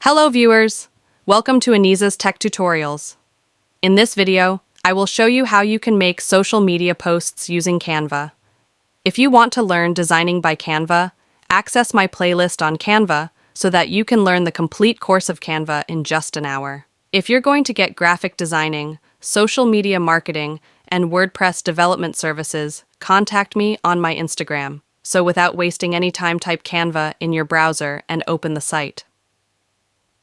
Hello viewers! Welcome to Anisa's Tech Tutorials. In this video, I will show you how you can make social media posts using Canva. If you want to learn designing by Canva, access my playlist on Canva so that you can learn the complete course of Canva in just an hour. If you're going to get graphic designing, social media marketing, and WordPress development services, contact me on my Instagram. So without wasting any time, type Canva in your browser and open the site.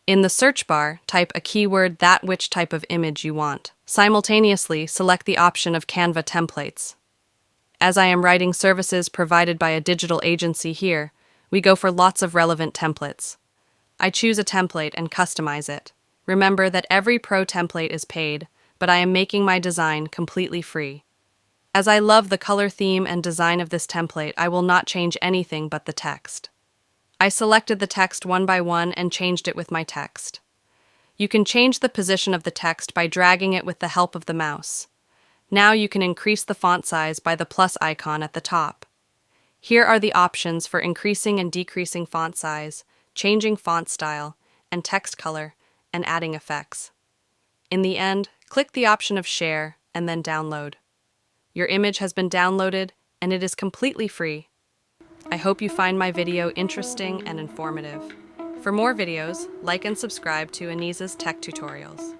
In the search bar, type a keyword that which type of image you want. Simultaneously, select the option of Canva templates. As I am writing services provided by a digital agency here, we go for lots of relevant templates. I choose a template and customize it. Remember that every pro template is paid, but I am making my design completely free. As I love the color theme and design of this template, I will not change anything but the text. I selected the text one by one and changed it with my text. You can change the position of the text by dragging it with the help of the mouse. Now you can increase the font size by the plus icon at the top. Here are the options for increasing and decreasing font size, changing font style, and text color, and adding effects. In the end, click the option of share and then download. Your image has been downloaded and it is completely free. I hope you find my video interesting and informative. For more videos, like and subscribe to Anisa's Tech Tutorials.